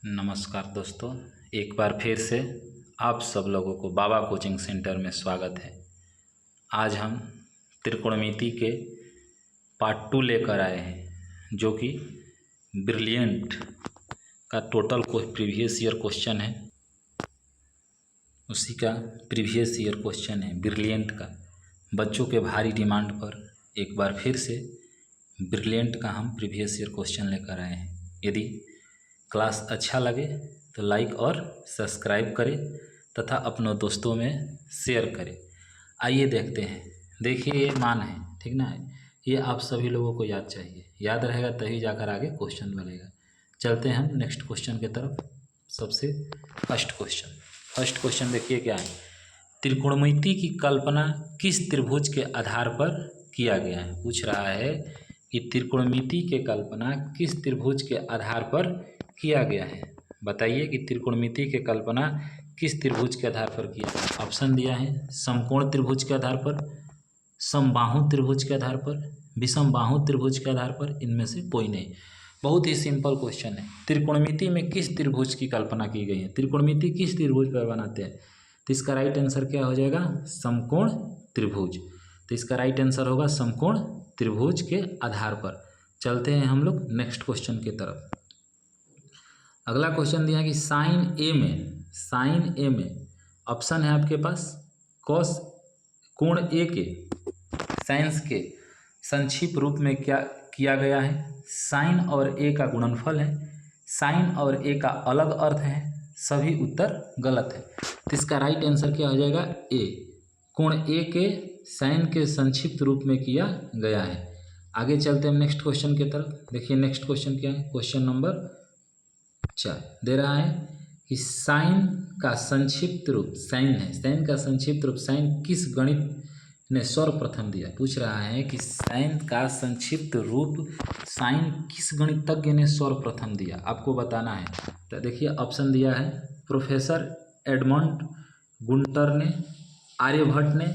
नमस्कार दोस्तों, एक बार फिर से आप सब लोगों को बाबा कोचिंग सेंटर में स्वागत है। आज हम त्रिकोणमिति के पार्ट 2 लेकर आए हैं, जो कि ब्रिलियंट का टोटल प्रीवियस ईयर क्वेश्चन है। उसी का प्रीवियस ईयर क्वेश्चन है ब्रिलियंट का। बच्चों के भारी डिमांड पर एक बार फिर से ब्रिलियंट का हम प्रीवियस ईयर क्वेश्चन लेकर आए हैं। यदि क्लास अच्छा लगे तो लाइक और सब्सक्राइब करें तथा अपनों दोस्तों में शेयर करें। आइए देखते हैं। देखिए, ये मान है, ठीक ना। ये आप सभी लोगों को याद चाहिए, याद रहेगा तभी जाकर आगे क्वेश्चन बनेगा। चलते हैं हम नेक्स्ट क्वेश्चन की तरफ। सबसे फर्स्ट क्वेश्चन देखिए क्या है। त्रिकोणमिति की कल्पना किस त्रिभुज के आधार पर किया गया है। पूछ रहा है कि त्रिकोणमिति की कल्पना किस त्रिभुज के आधार पर किया गया है। बताइए कि त्रिकोणमिति की कल्पना किस त्रिभुज के आधार पर किया गया। ऑप्शन दिया है समकोण त्रिभुज के आधार पर, समबाहु त्रिभुज के आधार पर, विषमबाहु त्रिभुज के आधार पर, इनमें से कोई नहीं। बहुत ही सिंपल क्वेश्चन है। त्रिकोणमिति में किस त्रिभुज की कल्पना की गई है, त्रिकोणमिति किस त्रिभुज पर बनाते हैं, तो इसका राइट आंसर क्या हो जाएगा, समकोण त्रिभुज। तो इसका राइट आंसर होगा समकोण त्रिभुज के आधार पर। चलते हैं हम लोग नेक्स्ट क्वेश्चन की तरफ। अगला क्वेश्चन दिया है कि साइन ए में ऑप्शन है आपके पास कॉस कोण ए के साइंस के संक्षिप्त रूप में क्या किया गया है। साइन और ए का गुणनफल है, साइन और ए का अलग अर्थ है, सभी उत्तर गलत है। तो इसका राइट आंसर क्या हो जाएगा, ए। कोण ए के साइन के संक्षिप्त रूप में किया गया है। आगे चलते हैं नेक्स्ट क्वेश्चन की तरफ। देखिए नेक्स्ट क्वेश्चन क्या है। क्वेश्चन नंबर 4 दे रहा है कि साइन का संक्षिप्त रूप, साइन है, साइन का संक्षिप्त रूप साइन किस गणित ने सर्वप्रथम दिया। पूछ रहा है कि साइन का संक्षिप्त रूप साइन किस गणितज्ञ ने सर्वप्रथम दिया, आपको बताना है। तो देखिए ऑप्शन दिया है प्रोफेसर एडमंड गुंटर ने, आर्यभट्ट ने,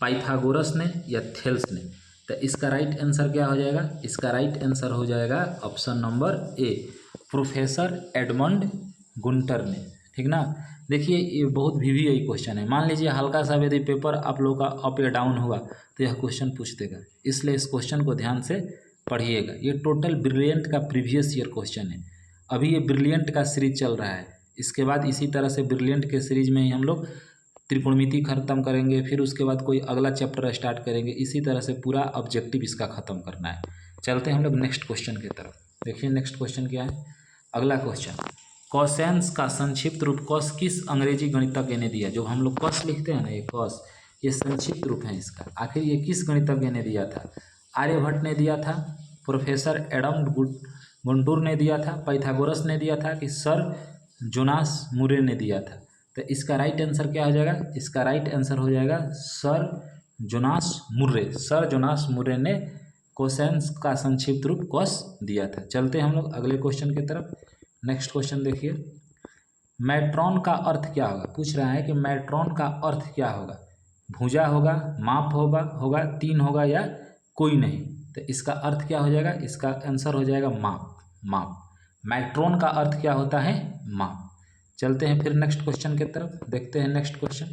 पाइथागोरस ने या थेल्स ने। तो इसका राइट आंसर क्या हो जाएगा, इसका राइट आंसर हो जाएगा option number A, professor Edmund Gunter ने, ठीक ना। देखिए ये बहुत VVI क्वेश्चन है। मान लीजिए हल्का सा यदि पेपर आप लोग का अप या डाउन हुआ तो यह क्वेश्चन पूछ देगा, इसलिए इस क्वेश्चन को ध्यान से पढ़िएगा। ये टोटल ब्रिलियंट का प्रीवियस ईयर क्वेश्चन है। अभी ये ब्रिलियंट का सीरीज चल रहा है, इसके बाद इसी तरह से ब्रिलियंट के सीरीज में ही हम लोग त्रिकोणमिति खत्म करेंगे, फिर उसके बाद कोई अगला चैप्टर स्टार्ट करेंगे। इसी तरह से पूरा ऑब्जेक्टिव इसका ख़त्म करना है। चलते हैं हम लोग नेक्स्ट क्वेश्चन की तरफ। देखिए नेक्स्ट क्वेश्चन क्या है। अगला क्वेश्चन, कॉसेंस का संक्षिप्त रूप कॉस किस अंग्रेजी गणितज्ञ ने दिया। जो हम लोग कॉस लिखते हैं ना, ये कॉस, ये संक्षिप्त रूप है इसका। आखिर ये किस गणितज्ञ ने दिया था। आर्यभट्ट ने दिया था, प्रोफेसर एडम गुंटूर ने दिया था, पाइथागोरस ने दिया था कि सर जोनास मुरे ने दिया था। तो इसका राइट आंसर क्या हो जाएगा, इसका राइट आंसर हो जाएगा sir Jonas Murray. Sir Jonas Murray ने कोसेंस का संक्षिप्त रूप कॉस दिया था। चलते हैं हम लोग अगले क्वेश्चन की तरफ। नेक्स्ट क्वेश्चन देखिए, मैट्रॉन का अर्थ क्या होगा। पूछ रहा है कि मैट्रॉन का अर्थ क्या होगा। भुजा होगा, माप होगा 3 होगा या कोई नहीं। तो इसका अर्थ क्या हो जाएगा, इसका आंसर हो जाएगा माप। मैट्रॉन का अर्थ क्या होता है, माप। चलते हैं फिर नेक्स्ट क्वेश्चन की तरफ, देखते हैं नेक्स्ट क्वेश्चन।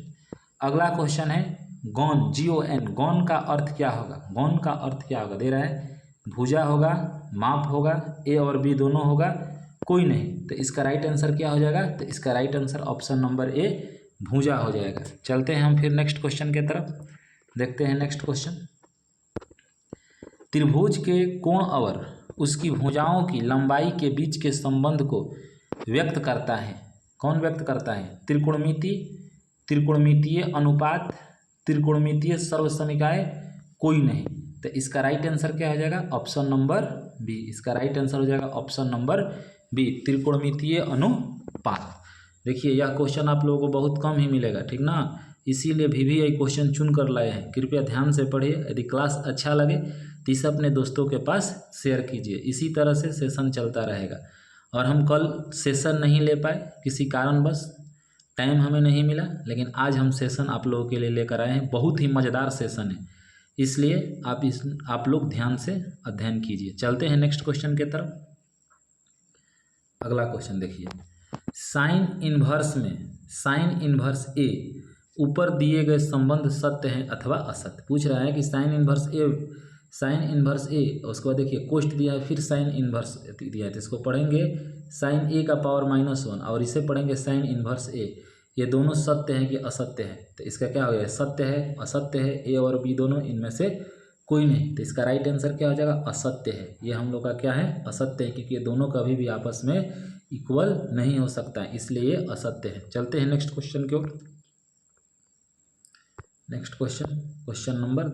अगला क्वेश्चन है गौन, GON, गौन का अर्थ क्या होगा। गौन का अर्थ क्या होगा, दे रहा है भुजा होगा, माप होगा, A और B दोनों होगा, कोई नहीं। तो इसका राइट आंसर क्या हो जाएगा, तो इसका right answer option number A, भुजा हो जाएगा। चलते हैं हम फिर नेक्स्ट क्वेश्चन की तरफ, देखते हैं नेक्स्ट क्वेश्चन। त्रिभुज के कोण और उसकी भुजाओं की लंबाई के बीच के संबंध को व्यक्त करता है। कौन व्यक्त करता है, त्रिकोणमिति, त्रिकोणमितीय अनुपात, त्रिकोणमितीय सर्वसमीकाय, कोई नहीं। तो इसका राइट आंसर क्या हो जाएगा, ऑप्शन नंबर बी। इसका राइट आंसर हो जाएगा ऑप्शन नंबर बी, त्रिकोणमितीय अनुपात। देखिए यह क्वेश्चन आप लोगों को बहुत कम ही मिलेगा, ठीक ना, इसीलिए VVI क्वेश्चन चुन कर लाए हैं। कृपया ध्यान से पढ़िए। यदि क्लास अच्छा लगे तो इसे अपने दोस्तों के पास शेयर कीजिए। इसी तरह से सेशन चलता रहेगा। और हम कल सेशन नहीं ले पाए किसी कारणवश, टाइम हमें नहीं मिला, लेकिन आज हम सेशन आप लोगों के लिए लेकर आए हैं। बहुत ही मज़ेदार सेशन है, इसलिए आप लोग ध्यान से अध्ययन कीजिए। चलते हैं नेक्स्ट क्वेश्चन की तरफ। अगला क्वेश्चन देखिए, साइन इन्वर्स में साइन इन्वर्स ए ऊपर दिए गए संबंध सत्य हैं अथवा असत्य। पूछ रहा है कि साइन इन्वर्स ए उसके बाद देखिए कोष्ट दिया है, फिर साइन इन्वर्स दिया है, तो इसको पढ़ेंगे साइन ए का पावर -1 और इसे पढ़ेंगे साइन इन्वर्स ए। ये दोनों सत्य हैं कि असत्य है, तो इसका क्या हो जाएगा, सत्य है असत्य है, ए और बी दोनों, इनमें से कोई नहीं, तो इसका राइट आंसर क्या हो जाएगा, असत्य है। ये हम लोग का क्या है, असत्य है, क्योंकि ये दोनों कभी भी आपस में इक्वल नहीं हो सकता है, इसलिए ये असत्य है। चलते हैं नेक्स्ट क्वेश्चन की ओर। नेक्स्ट क्वेश्चन नंबर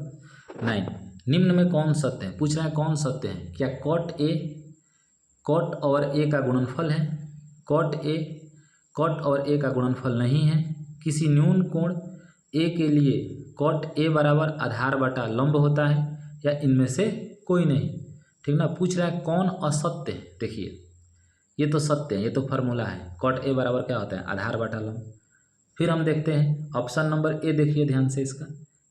9, निम्न में कौन सत्य है। पूछ रहा है कौन सत्य है, क्या कॉट और ए का गुणनफल है, कॉट और ए का गुणनफल नहीं है, किसी न्यून कोण ए के लिए कॉट ए बराबर आधार बटा लंब होता है, या इनमें से कोई नहीं। ठीक ना, पूछ रहा है कौन असत्य है। देखिए ये तो सत्य है, ये तो फार्मूला है, कॉट ए बराबर क्या होता है, आधार बटा लंब। फिर हम देखते हैं ऑप्शन नंबर ए, देखिए ध्यान से इसका,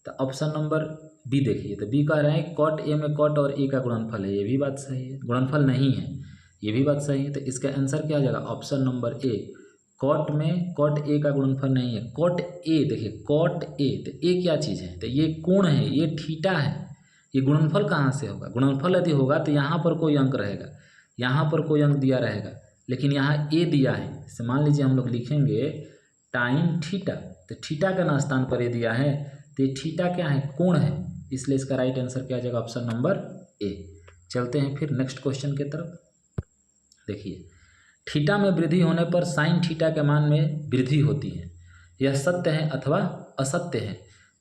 तो ऑप्शन नंबर बी देखिए, तो बी कह रहा है कॉट ए में कॉट और ए का गुणनफल है, ये भी बात सही है, गुणनफल नहीं है, ये भी बात सही है, तो इसका आंसर क्या हो जाएगा, ऑप्शन नंबर ए। कॉट में कॉट ए का गुणनफल नहीं है, कॉट ए, देखिए कॉट ए, तो ए क्या चीज़ है, तो ये कोण है, ये थीटा है, ये गुणनफल कहाँ से होगा, गुणनफल यदि होगा तो यहाँ पर कोई अंक रहेगा, यहाँ पर कोई अंक दिया रहेगा, लेकिन यहाँ ए दिया है, जैसे मान लीजिए हम लोग लिखेंगे टाइम थीटा, तो थीटा का स्थान पर ए दिया है, तो ये थीटा क्या है, कोण है, इसलिए इसका राइट आंसर क्या आ जाएगा, ऑप्शन नंबर ए। चलते हैं फिर नेक्स्ट क्वेश्चन की तरफ। देखिए थीटा में वृद्धि होने पर साइन थीटा के मान में वृद्धि होती है, यह सत्य है अथवा असत्य है,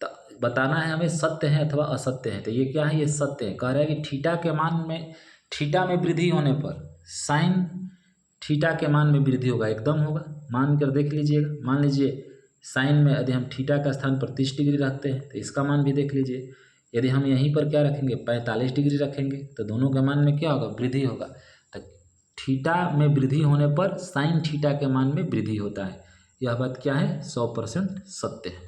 तो बताना है हमें सत्य है अथवा असत्य है, तो ये क्या है, ये सत्य है। कह रहा है कि थीटा के मान में, थीटा में वृद्धि होने पर साइन थीटा के मान में वृद्धि होगा, एकदम होगा, मान कर देख लीजिएगा। मान लीजिए साइन में यदि हम थीटा का स्थान पर 30 डिग्री रखते हैं, तो इसका मान भी देख लीजिए, यदि हम यहीं पर क्या रखेंगे, 45 डिग्री रखेंगे, तो दोनों के मान में क्या होगा, वृद्धि होगा। तो थीटा में वृद्धि होने पर साइन थीटा के मान में वृद्धि होता है, यह बात क्या है, 100% सत्य है।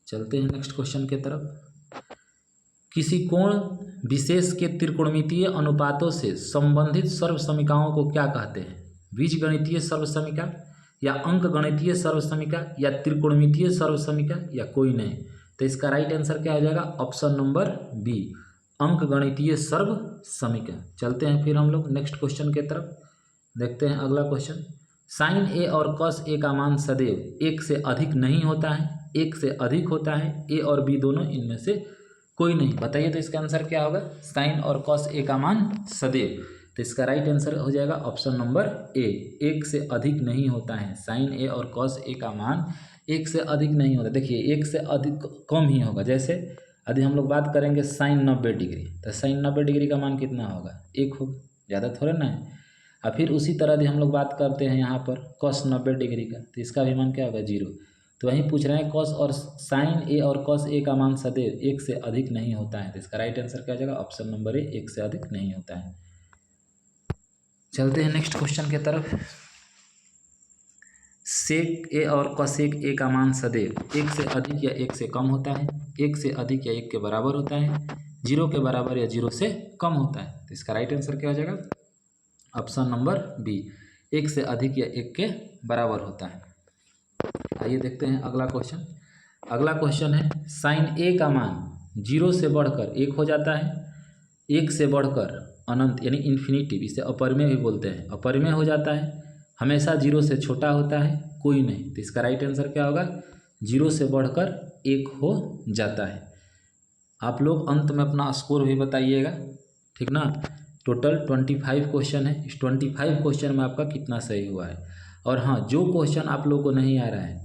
चलते हैं नेक्स्ट क्वेश्चन की तरफ। किसी कोण विशेष के त्रिकोणमितीय अनुपातों से संबंधित सर्वसमीकाओं को क्या कहते हैं, बीजगणितीय सर्वसमीका, या अंक गणितीय सर्वसमीका, या त्रिकोणमितीय सर्वसमीका, या कोई नहीं। तो इसका राइट आंसर क्या हो जाएगा, ऑप्शन नंबर बी, अंक गणितीय सर्वसमीका। चलते हैं फिर हम लोग नेक्स्ट क्वेश्चन की तरफ। देखते हैं अगला क्वेश्चन, साइन ए और कॉस ए का मान सदैव 1 से अधिक नहीं होता है, 1 से अधिक होता है, ए और बी दोनों, इनमें से कोई नहीं। बताइए तो इसका आंसर क्या होगा, साइन और कॉस ए का मान सदैव, तो इसका राइट आंसर हो जाएगा ऑप्शन नंबर ए, 1 से अधिक नहीं होता है, साइन ए और कॉस ए का मान 1 से अधिक नहीं होता। देखिए 1 से अधिक कम ही होगा, जैसे यदि हम लोग बात करेंगे साइन 90 डिग्री, तो साइन 90 डिग्री का मान कितना होगा, 1 होगा, ज़्यादा थोड़ा ना है। और फिर उसी तरह यदि हम लोग बात करते हैं यहाँ पर कॉस 90 डिग्री का, तो इसका भी मान क्या होगा, 0। तो वहीं पूछ रहे हैं कॉस और साइन ए और कॉस ए का मान सदैव 1 से अधिक नहीं होता है, तो इसका राइट आंसर क्या हो जाएगा, ऑप्शन नंबर ए, 1 से अधिक नहीं होता है। चलते हैं नेक्स्ट क्वेश्चन की तरफ। सेक ए और कॉसेक ए का मान सदैव 1 से अधिक या 1 से कम होता है, 1 से अधिक या 1 के बराबर होता है, 0 के बराबर या 0 से कम होता है, तो इसका राइट आंसर क्या हो जाएगा, ऑप्शन नंबर बी, 1 से अधिक या 1 के बराबर होता है। आइए देखते हैं अगला क्वेश्चन। अगला क्वेश्चन है, साइन ए का मान 0 से बढ़कर 1 हो जाता है, 1 से बढ़कर अनंत यानी इन्फिनिटिव, इसे अपरिमेय भी बोलते हैं, अपरिमेय हो जाता है, हमेशा 0 से छोटा होता है, कोई नहीं। तो इसका राइट आंसर क्या होगा, 0 से बढ़कर 1 हो जाता है। आप लोग अंत में अपना स्कोर भी बताइएगा, ठीक ना। टोटल 25 क्वेश्चन है, इस 25 क्वेश्चन में आपका कितना सही हुआ है। और हाँ, जो क्वेश्चन आप लोगों को नहीं आ रहा है,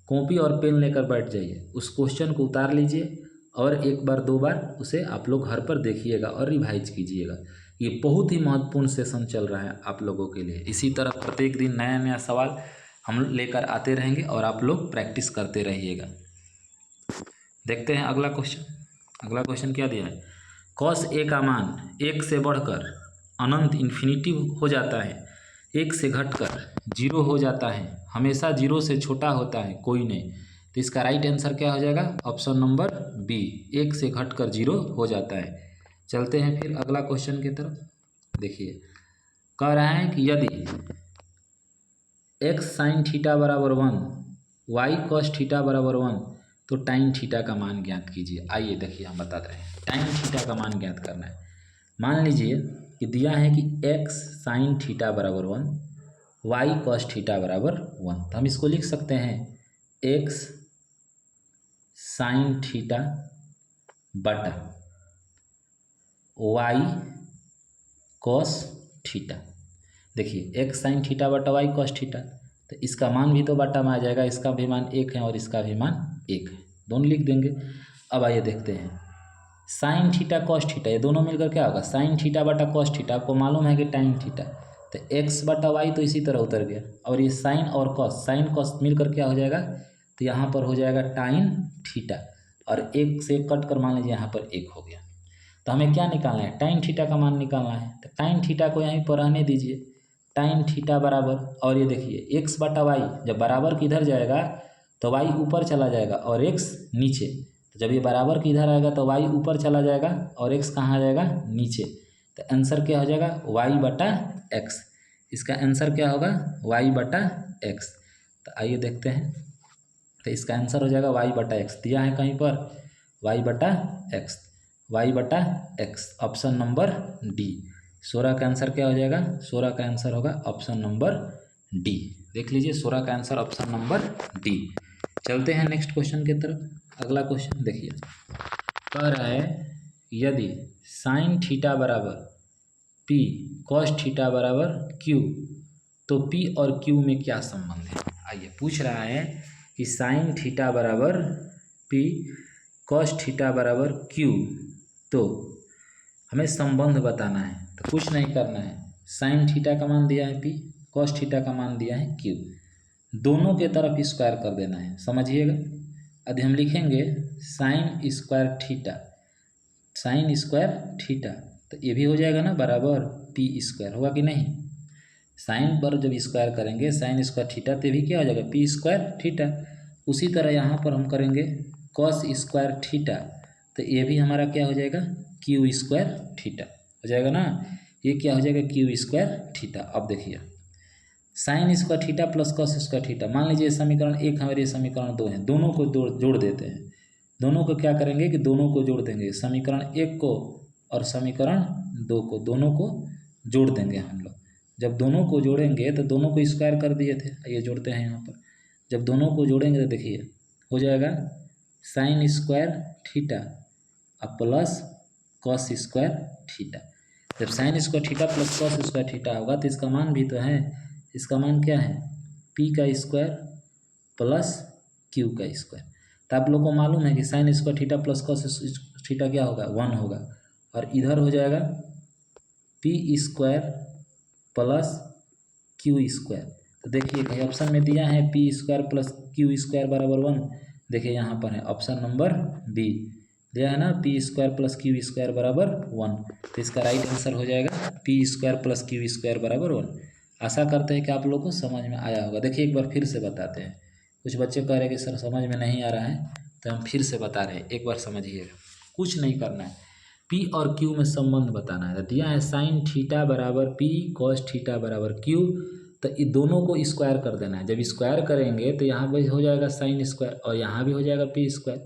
कॉपी और पेन लेकर बैठ जाइए, उस क्वेश्चन को उतार लीजिए और 1 बार 2 बार उसे आप लोग घर पर देखिएगा और रिवाइज कीजिएगा। ये बहुत ही महत्वपूर्ण सेशन चल रहा है आप लोगों के लिए। इसी तरह प्रत्येक दिन नया नया सवाल हम लेकर आते रहेंगे और आप लोग प्रैक्टिस करते रहिएगा। देखते हैं अगला क्वेश्चन। अगला क्वेश्चन क्या दिया है, कॉस ए का मान 1 से बढ़कर अनंत इन्फिनिटी हो जाता है, 1 से घटकर 0 हो जाता है, हमेशा 0 से छोटा होता है, कोई नहीं। तो इसका राइट आंसर क्या हो जाएगा, ऑप्शन नंबर बी, 1 से घटकर 0 हो जाता है। चलते हैं फिर अगला क्वेश्चन की तरफ। देखिए कह रहा है कि यदि एक्स साइन थीटा बराबर 1, वाई कॉस थीटा बराबर 1, तो टाइन थीटा का मान ज्ञात कीजिए। आइए देखिए हम बता रहे हैं, टाइन थीटा का मान ज्ञात करना है। मान लीजिए कि दिया है कि एक्स साइन थीटा बराबर 1, वाई कॉस थीटा बराबर 1, तो हम इसको लिख सकते हैं एक्स साइन थीटा बटा वाई कॉस थीटा। देखिए एक्स साइन थीटा बटा वाई कॉस थीटा, तो इसका मान भी तो बटा में आ जाएगा, इसका भी मान 1 है और इसका भी मान 1 है, दोनों लिख देंगे। अब आइए देखते हैं, साइन थीटा कॉस थीटा, ये दोनों मिलकर क्या होगा, साइन थीटा बटा कॉस थीटा, आपको मालूम है कि टाइन थीटा, तो एक्स बटा वाई तो इसी तरह उतर गया, और ये साइन और कॉस, साइन कॉस मिलकर क्या हो जाएगा, तो यहाँ पर हो जाएगा टाइन थीटा, और एक से कट कर मान लीजिए यहाँ पर 1 हो गया। तो हमें क्या निकालना है, टाइन थीटा का मान निकालना है, तो टाइन थीटा को यहीं पर रहने दीजिए, टाइन थीटा बराबर, और ये देखिए एक्स बटा वाई, जब बराबर किधर जाएगा तो वाई ऊपर चला जाएगा और एक्स नीचे, तो जब ये बराबर की इधर आएगा तो वाई ऊपर चला जाएगा और एक्स कहाँ आ जाएगा, नीचे, तो आंसर क्या हो जाएगा, वाई बटा एक्स। इसका आंसर क्या होगा, वाई बटा एक्स। तो आइए देखते हैं, तो इसका आंसर हो जाएगा वाई बटा एक्स, दिया है कहीं पर वाई बटा एक्स, वाई बटा एक्स, ऑप्शन नंबर डी। 16 का आंसर क्या हो जाएगा, 16 का आंसर होगा ऑप्शन नंबर डी। देख लीजिए 16 का आंसर ऑप्शन नंबर डी। चलते हैं नेक्स्ट क्वेश्चन की तरफ। अगला क्वेश्चन देखिए, कह रहा है यदि साइन थीटा बराबर पी कॉस थीटा बराबर क्यू, तो पी और क्यू में क्या संबंध है। आइए पूछ रहा है कि साइन थीटा बराबर पी कॉस थीटा बराबर क्यू, तो हमें संबंध बताना है। तो कुछ नहीं करना है, साइन थीटा का मान दिया है पी, कॉस थीटा का मान दिया है क्यू, दोनों के तरफ स्क्वायर कर देना है, समझिएगा। यदि हम लिखेंगे sine square theta, sine square theta, तो ये भी हो जाएगा ना बराबर पी स्क्वायर, होगा कि नहीं, साइन पर जब स्क्वायर करेंगे साइन स्क्वायर थीटा, तो भी क्या हो जाएगा पी स्क्वायर थीटा। उसी तरह यहाँ पर हम करेंगे कॉस स्क्वायर थीटा, तो ये भी हमारा क्या हो जाएगा क्यू स्क्वायर थीटा हो जाएगा ना, ये क्या हो जाएगा क्यू स्क्वायर थीटा। अब देखिए sine square theta plus cos square theta, मान लीजिए समीकरण 1 हमारे समीकरण 2 है, दोनों को जोड़ देते हैं, दोनों को क्या करेंगे कि दोनों को जोड़ देंगे, समीकरण 1 को और समीकरण 2 को, दोनों को जोड़ देंगे हम लोग। जब दोनों को जोड़ेंगे तो दोनों को स्क्वायर कर दिए थे, ये जोड़ते हैं यहाँ पर, जब दोनों को जोड़ेंगे तो देखिए हो जाएगा साइन स्क्वायर थीटा और प्लस कॉस स्क्वायर थीटा। जब sine square theta plus cos square theta होगा तो इसका मान भी तो है, इसका मान क्या है पी का स्क्वायर प्लस क्यू का स्क्वायर। तो आप लोग को मालूम है कि sine square theta plus cos theta क्या होगा 1 होगा, और इधर हो जाएगा P square plus Q square. तो देखिए कहीं ऑप्शन में दिया है P square plus Q square बराबर 1, देखिए यहाँ पर है ऑप्शन नंबर बी, दिया है ना P square plus Q square बराबर 1, तो इसका राइट आंसर हो जाएगा P square plus Q square बराबर 1। आशा करते हैं कि आप लोग को समझ में आया होगा। देखिए एक बार फिर से बताते हैं, कुछ बच्चे कह रहे हैं कि सर समझ में नहीं आ रहा है, तो हम फिर से बता रहे हैं, एक बार समझिएगा। कुछ नहीं करना है, पी और क्यू में संबंध बताना है। दिया है साइन थीटा बराबर पी कॉस थीटा बराबर क्यू, तो ये दोनों को स्क्वायर कर देना है। जब स्क्वायर करेंगे तो यहाँ पर हो जाएगा साइन स्क्वायर और यहाँ भी हो जाएगा पी स्क्वायर,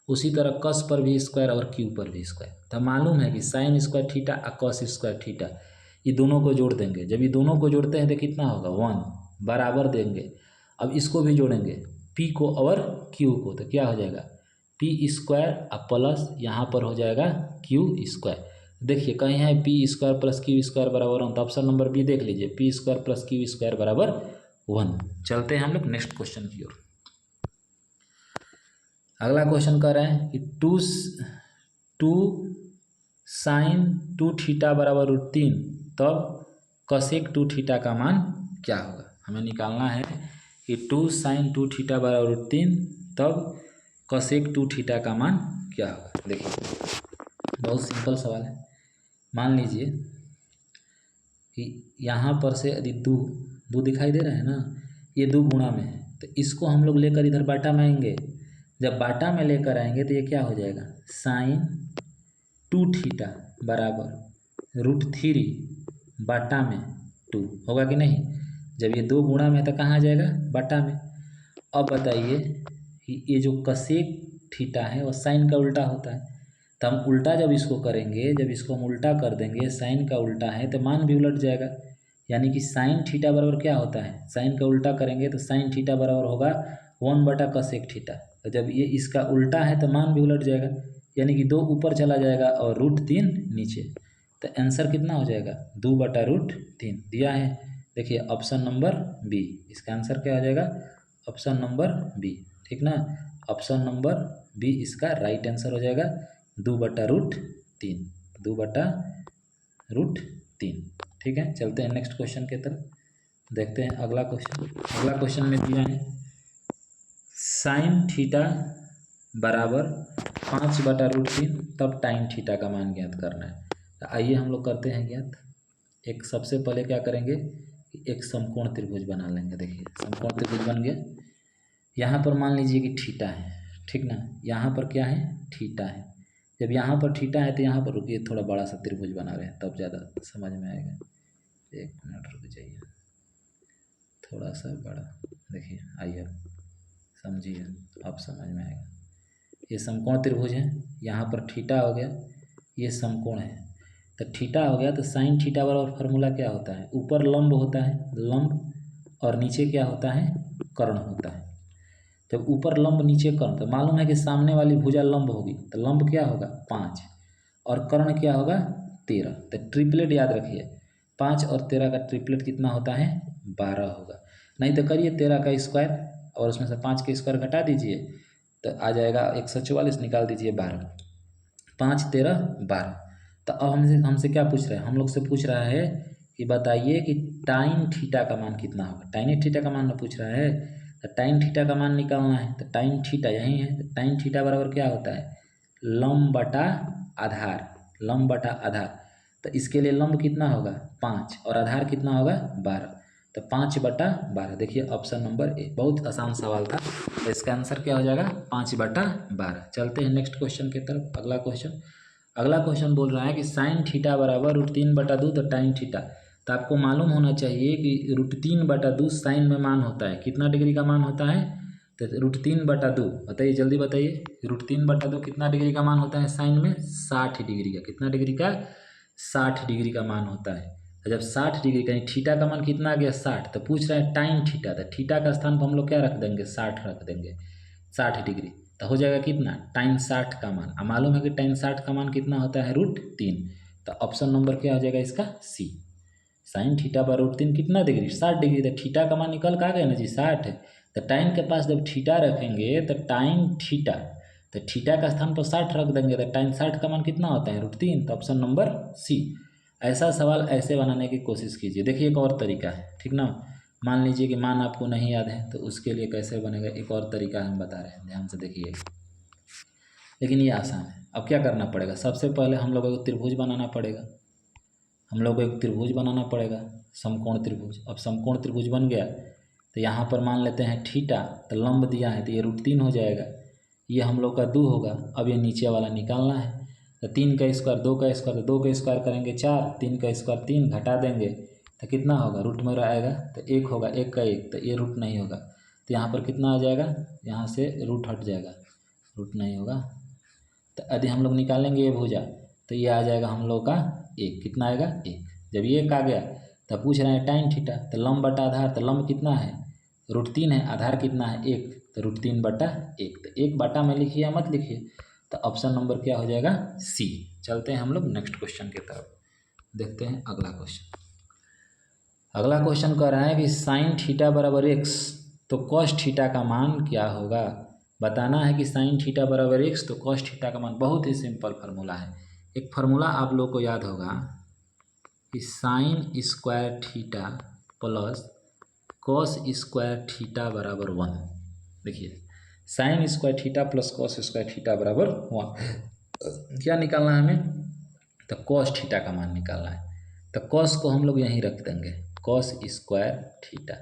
उसी तरह कॉस पर भी स्क्वायर और क्यू पर भी स्क्वायर। तो मालूम है कि साइन स्क्वायर थीटा और कॉस स्क्वायर थीटा, ये दोनों को जोड़ देंगे। जब ये दोनों को जोड़ते हैं तो कितना होगा 1 बराबर देंगे। अब इसको भी जोड़ेंगे पी को और क्यू को, तो क्या हो जाएगा पी स्क्वायर और प्लस यहाँ पर हो जाएगा क्यू स्क्वायर। देखिए कहीं है P square plus Q square बराबर 1, तो ऑप्शन नंबर बी देख लीजिए P square plus Q square बराबर 1। चलते हैं हम लोग नेक्स्ट क्वेश्चन की ओर। अगला क्वेश्चन कह रहे हैं कि टू साइन 2 थीटा बराबर √3, तब कसेक 2 थीटा का मान क्या होगा। हमें निकालना है कि 2 साइन 2 थीटा बराबर √3, तब कसेक 2 थीटा का मान क्या होगा। देखिए बहुत सिंपल सवाल है। मान लीजिए कि यहाँ पर से यदि दो दिखाई दे रहा है ना, ये 2 गुणा में है, तो इसको हम लोग लेकर इधर बाटा में आएंगे। जब बाटा में लेकर आएंगे तो ये क्या हो जाएगा साइन 2 थीटा बराबर √3 बाटा में 2 होगा कि नहीं। जब ये 2 गुणा में है तो कहाँ आ जाएगा, बटा में। अब बताइए कि ये जो कसेक थीटा है वो साइन का उल्टा होता है, तो हम उल्टा जब इसको करेंगे, जब इसको हम उल्टा कर देंगे, साइन का उल्टा है तो मान भी उलट जाएगा। यानी कि साइन थीटा बराबर क्या होता है, साइन का उल्टा करेंगे तो साइन थीटा बराबर होगा 1/कसेक थीटा। तो जब ये इसका उल्टा है तो मान भी उलट जाएगा, यानी कि 2 ऊपर चला जाएगा और √3 नीचे। तो आंसर कितना हो जाएगा, 2/√3 दिया है। देखिए ऑप्शन नंबर बी, इसका आंसर क्या हो जाएगा, ऑप्शन नंबर बी, ठीक ना। ऑप्शन नंबर बी इसका राइट आंसर हो जाएगा, 2/√3, 2/√3। ठीक है, चलते हैं नेक्स्ट क्वेश्चन की तरफ, देखते हैं अगला क्वेश्चन। अगला क्वेश्चन में दिया है साइन थीटा बराबर 5/√3 तब टाइन थीटा का मान ज्ञात करना है। तो आइए हम लोग करते हैं ज्ञात। एक सबसे पहले क्या करेंगे, एक समकोण त्रिभुज बना लेंगे। देखिए समकोण त्रिभुज बन गया। यहाँ पर मान लीजिए कि थीटा है, ठीक ना, यहाँ पर क्या है, थीटा है। जब यहाँ पर थीटा है तो यहाँ पर रुकिए, थोड़ा बड़ा सा त्रिभुज बना रहे हैं तब ज़्यादा समझ में आएगा। 1 मिनट रुक जाइए, थोड़ा सा बड़ा, देखिए आइए समझिए, अब समझ में आएगा। ये समकोण त्रिभुज है, यहाँ पर थीटा हो गया, ये समकोण है, तो थीटा हो गया। तो साइन थीटा बराबर फार्मूला क्या होता है, ऊपर लंब होता है, लंब, और नीचे क्या होता है, कर्ण होता है। जब ऊपर लंब नीचे कर्ण, तो मालूम है कि सामने वाली भुजा लंब होगी, तो लंब क्या होगा 5 और कर्ण क्या होगा 13। तो ट्रिपलेट याद रखिए, 5 और 13 का ट्रिपलेट कितना होता है, 12 होगा। नहीं तो करिए 13 का स्क्वायर और उसमें से 5 का स्क्वायर घटा दीजिए तो आ जाएगा 144, निकाल दीजिए 12, 5 13 12। तो अब हमसे क्या पूछ रहा है, हम लोग से पूछ रहा है कि बताइए कि टाइन थीटा का मान कितना होगा। टाइन थीटा का मान में पूछ रहा है, तो टाइन थीटा का मान निकालना है। तो टाइन थीटा यही है, तो टाइन थीटा बराबर क्या होता है, लंब बटा आधार, लंब बटा आधार। तो इसके लिए लंब कितना होगा 5 और आधार कितना होगा 12, तो 5/12। देखिए ऑप्शन नंबर ए, बहुत आसान सवाल था, तो इसका आंसर क्या हो जाएगा 5/12। चलते हैं नेक्स्ट क्वेश्चन की तरफ। अगला क्वेश्चन बोल रहा है कि साइन थीटा बराबर √3/2 तो टाइन थीटा। तो आपको मालूम होना चाहिए कि √3/2 साइन में मान होता है, कितना डिग्री का मान होता है, तो √3/2 बताइए, जल्दी बताइए, √3/2 कितना डिग्री का मान होता है साइन में, 60 डिग्री का। कितना डिग्री का, 60 डिग्री का मान होता है। तो जब 60 डिग्री का, थीटा का मान कितना आ गया 60, तो पूछ रहा है टाइन थीटा, तो थीटा का स्थान पर हम लोग क्या रख देंगे, 60 रख देंगे, 60 डिग्री। तो हो जाएगा कितना, टाइन 60 का मान। अब मालूम है कि टाइन 60 का मान कितना होता है √3। तो ऑप्शन नंबर क्या हो जाएगा इसका, सी। साइन थीटा पर √3 कितना डिग्री, 60 डिग्री। तो थीटा का मान निकल का गया ना जी, 60 है। तो टाइन के पास जब थीटा रखेंगे तो टाइन थीटा, तो थीटा का स्थान पर 60 रख देंगे, तो टाइन 60 का मान कितना होता है √3। तो ऑप्शन नंबर सी। ऐसा सवाल ऐसे बनाने की कोशिश कीजिए। देखिए एक और तरीका है, ठीक ना, मान लीजिए कि मान आपको नहीं याद है, तो उसके लिए कैसे बनेगा, एक और तरीका हम बता रहे हैं, ध्यान से देखिए। लेकिन ये आसान है। अब क्या करना पड़ेगा, सबसे पहले हम लोगों को त्रिभुज बनाना पड़ेगा, हम लोग को एक त्रिभुज बनाना पड़ेगा, समकोण त्रिभुज। अब समकोण त्रिभुज बन गया, तो यहाँ पर मान लेते हैं थीटा, तो लंब दिया है तो ये √3 हो जाएगा, ये हम लोग का 2 होगा। अब ये नीचे वाला निकालना है, तो 3 का स्क्वायर 2 का स्क्वायर, तो 2 का स्क्वायर करेंगे 4, 3 का स्क्वायर 3, घटा देंगे तो कितना होगा, रूट में आएगा तो 1 होगा, 1 का 1, तो ये रूट नहीं होगा, तो यहाँ पर कितना आ जाएगा, यहाँ से रूट हट जाएगा, रूट नहीं होगा। तो यदि हम लोग निकालेंगे ये भुजा, तो ये आ जाएगा हम लोग का 1, कितना आएगा 1। जब ये 1 आ गया तो पूछ रहे हैं टाइन थीटा, तो लंब बटा आधार, तो लंब कितना है √3 है, आधार कितना है 1, तो √3/1। तो 1 बटा में लिखिए या मत लिखिए, तो ऑप्शन नंबर क्या हो जाएगा सी। चलते हैं हम लोग नेक्स्ट क्वेश्चन की तरफ, देखते हैं अगला क्वेश्चन। अगला क्वेश्चन कह रहा है कि साइन थीटा बराबर x तो कॉस थीटा का मान क्या होगा। बताना है कि साइन थीटा बराबर x तो कॉस थीटा का मान। बहुत ही सिंपल फार्मूला है, एक फार्मूला आप लोग को याद होगा कि sine square theta plus cos square theta बराबर 1। देखिए sine square theta plus cos square theta बराबर 1। क्या निकालना है हमें, तो कॉस थीटा का मान निकालना है। तो कॉस को हम लोग यहीं रख देंगे, कॉस स्क्वायर थीटा,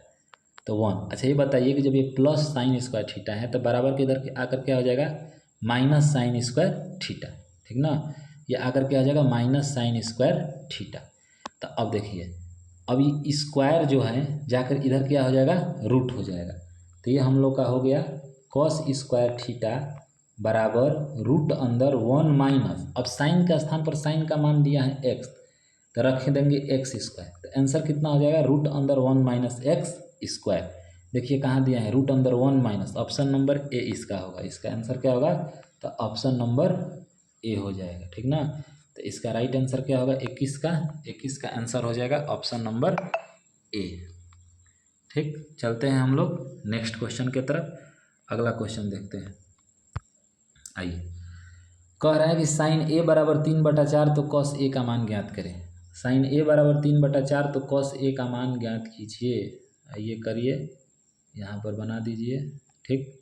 तो 1। अच्छा ये बताइए कि जब ये प्लस साइन स्क्वायर थीटा है तो बराबर के इधर आकर क्या हो जाएगा, माइनस साइन स्क्वायर थीटा, ठीक ना, ये आकर क्या हो जाएगा माइनस साइन स्क्वायर थीटा। तो अब देखिए अब ये स्क्वायर जो है जाकर इधर क्या हो जाएगा, रूट हो जाएगा। तो ये हम लोग का हो गया कॉस स्क्वायर थीटा बराबर रूट अंदर 1 माइनस, अब साइन के स्थान पर साइन का मान दिया है एक्स, तो रख देंगे एक्स स्क्वायर। तो आंसर कितना हो जाएगा, रूट अंदर 1 माइनस एक्स स्क्वायर। देखिए कहाँ दिया है, रूट अंदर 1 माइनस, ऑप्शन नंबर ए इसका होगा। इसका आंसर क्या होगा, तो ऑप्शन नंबर ए हो जाएगा। ठीक ना, तो इसका राइट आंसर क्या होगा, 21 का आंसर हो जाएगा ऑप्शन नंबर ए। ठीक, चलते हैं हम लोग नेक्स्ट क्वेश्चन की तरफ। अगला क्वेश्चन देखते हैं। आइए, कह रहा है कि साइन ए बराबर 3/4 तो कॉस ए का मान ज्ञात करें। साइन ए बराबर 3/4 तो कॉस ए का मान ज्ञात कीजिए। आइए करिए, यहाँ पर बना दीजिए। ठीक,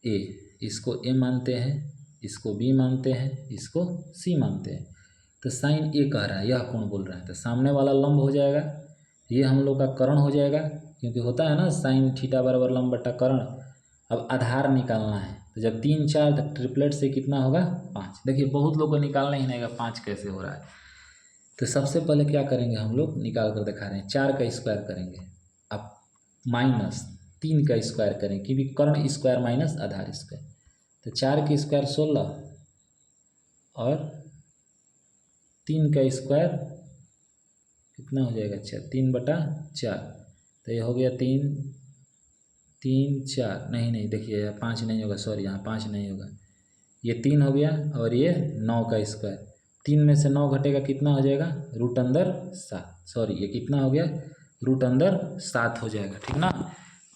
ए, इसको ए मानते हैं, इसको बी मानते हैं, इसको सी मानते हैं। तो साइन ए कह रहा है, यह कौन बोल रहा है, तो सामने वाला लंब हो जाएगा, ये हम लोग का कर्ण हो जाएगा, क्योंकि होता है ना साइन थीटा बराबर लंब बटा कर्ण। अब आधार निकालना है, तो जब 3 4 तो ट्रिपलेट से कितना होगा 5। देखिए बहुत लोग को निकालना ही नहीं है 5 कैसे हो रहा है। तो सबसे पहले क्या करेंगे, हम लोग निकाल कर दिखा रहे हैं, 4 का स्क्वायर करेंगे, अब माइनस 3 का स्क्वायर करें, क्योंकि कर्ण स्क्वायर माइनस आधार स्क्वायर। तो 4 के स्क्वायर 16 और 3 का स्क्वायर कितना हो जाएगा, 6, 3/4। तो ये हो गया 3 3 4, नहीं देखिए यहाँ 5 नहीं होगा, सॉरी यहाँ 5 नहीं होगा, ये 3 हो गया और ये 9 का स्क्वायर। 3 में से 9 घटेगा कितना हो जाएगा, रूट अंदर 7, सॉरी ये कितना हो गया, रूट अंदर 7 हो जाएगा। ठीक ना,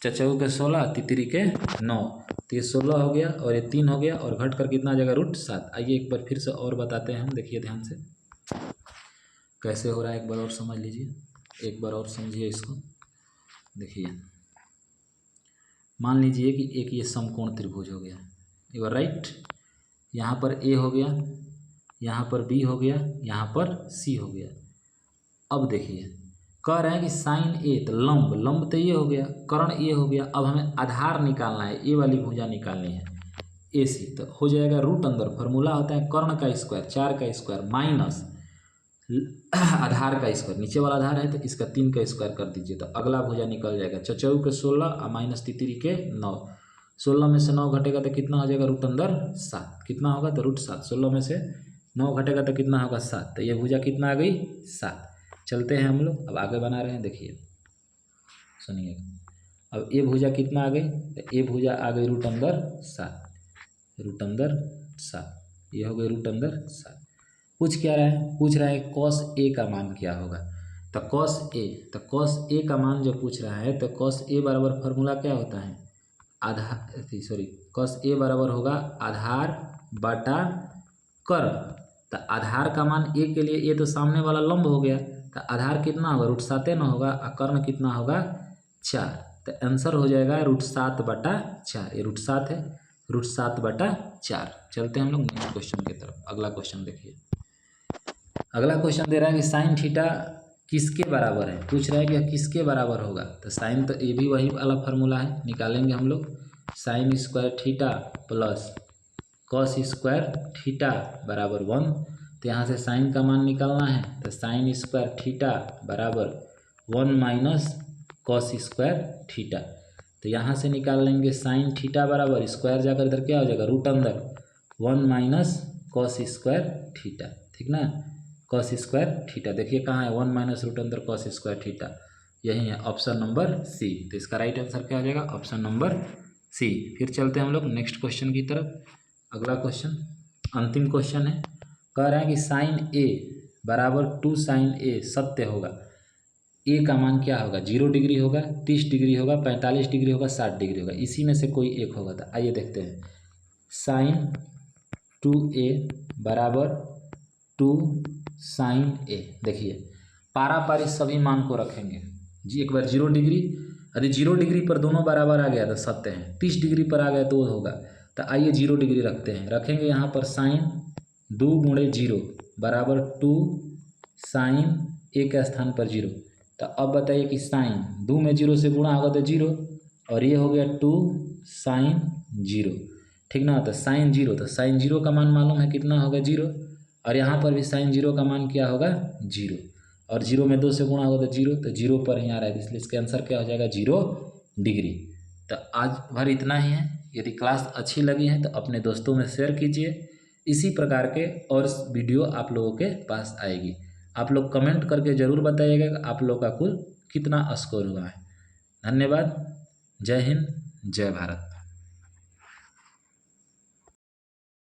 चचऊ के 16 तितरी के 9, तो ये 16 हो गया और ये 3 हो गया और घट कर कितना आ जाएगा, रूट 7। आइए एक बार फिर से और बताते हैं हम, देखिए ध्यान से कैसे हो रहा है, एक बार और समझ लीजिए, एक बार और समझिए इसको। देखिए मान लीजिए कि एक ये समकोण त्रिभुज हो गया, यू आर राइट, यहाँ पर ए हो गया, यहाँ पर बी हो गया, यहाँ पर सी हो गया। अब देखिए कह रहे हैं कि साइन ए, तो लंब तो ये हो गया, कर्ण ये हो गया, अब हमें आधार निकालना है, ए वाली भुजा निकालनी है, ए सी, तो हो जाएगा रूट अंदर, फॉर्मूला होता है कर्ण का स्क्वायर 4 का स्क्वायर माइनस आधार का स्क्वायर, नीचे वाला आधार है तो इसका 3 का स्क्वायर कर दीजिए, तो अगला भुजा निकल जाएगा, चचऊ के 16 और माइनस तितरी के 9। 16 में से 9 घटेगा तो कितना हो जाएगा, रूट अंदर 7, कितना होगा तो रूट 7। 16 में से 9 घटेगा तो कितना होगा 7, तो ये भुजा कितना आ गई 7। चलते हैं हम लोग, अब आगे बना रहे हैं, देखिए सुनिएगा। अब ये भुजा कितना आ गई, तो ये भुजा आ गई रूट अंदर 7, रूट अंदर 7, ये हो गई रूट अंदर 7। पूछ क्या रहा है, पूछ रहा है कॉस ए का मान क्या होगा, तो कॉस ए का मान जो पूछ रहा है, तो कॉस ए बराबर फार्मूला क्या होता है, आधार, सॉरी कॉस ए बराबर होगा आधार बटा कर्ण। तो आधार का मान ए के लिए, ए तो सामने वाला लंब हो गया, तो आधार कितना होगा, रूट 7 न होगा, और कर्ण कितना होगा 4। तो आंसर हो जाएगा रूट 7/4, ये रूट 7 है, रूट 7/4। चलते हैं हम लोग नेक्स्ट क्वेश्चन की तरफ। अगला क्वेश्चन देखिए, अगला क्वेश्चन दे रहा है कि साइन थीटा किसके बराबर है, पूछ रहा है कि किसके बराबर होगा, तो साइन तो ये भी वही वाला फार्मूला है, निकालेंगे हम लोग, sine square theta plus cos square theta बराबर 1। तो यहाँ से साइन का मान निकालना है, तो साइन स्क्वायर थीटा बराबर 1 माइनस कॉस स्क्वायर थीटा। तो यहाँ से निकाल लेंगे साइन थीटा बराबर स्क्वायर जाकर इधर क्या हो जाएगा, रूट अंदर 1 माइनस कॉस स्क्वायर थीटा। ठीक ना, कॉस स्क्वायर थीटा देखिए कहाँ है, 1 माइनस रूट अंदर कॉस स्क्वायर थीटा, यही है ऑप्शन नंबर सी। तो इसका राइट आंसर क्या हो जाएगा, ऑप्शन नंबर सी। फिर चलते हैं हम लोग नेक्स्ट क्वेश्चन की तरफ। अगला क्वेश्चन अंतिम क्वेश्चन है, कह रहा है कि साइन ए बराबर 2 साइन ए सत्य होगा। ए का मान क्या होगा, 0 डिग्री होगा, 30 डिग्री होगा, 45 डिग्री होगा, 60 डिग्री होगा, इसी में से कोई एक होगा। तो आइए देखते हैं, साइन 2a बराबर 2 साइन ए। देखिए पारापारी सभी मान को रखेंगे जी, एक बार 0 डिग्री, यदि 0 डिग्री पर दोनों बराबर आ गया तो सत्य है, 30 डिग्री पर आ गया तो होगा। तो आइए 0 डिग्री रखते हैं, रखेंगे यहाँ पर साइन 2 गुणे 0 बराबर 2 साइन ए के स्थान पर 0। तो अब बताइए कि साइन 2 में 0 से गुणा होगा तो 0, और ये हो गया 2 साइन 0। ठीक ना, तो साइन 0, तो साइन 0 का मान मालूम है कितना होगा 0, और यहाँ पर भी साइन 0 का मान क्या होगा 0। और 0 में 2 से गुणा होगा तो 0, तो 0 पर ही आ रहा है, इसलिए इसका आंसर क्या हो जाएगा 0 डिग्री। तो आज भर इतना ही है। यदि क्लास अच्छी लगी है तो अपने दोस्तों में शेयर कीजिए। इसी प्रकार के और वीडियो आप लोगों के पास आएगी। आप लोग कमेंट करके ज़रूर बताइएगा कि आप लोग का कुल कितना स्कोर हुआ है। धन्यवाद। जय हिंद, जय भारत।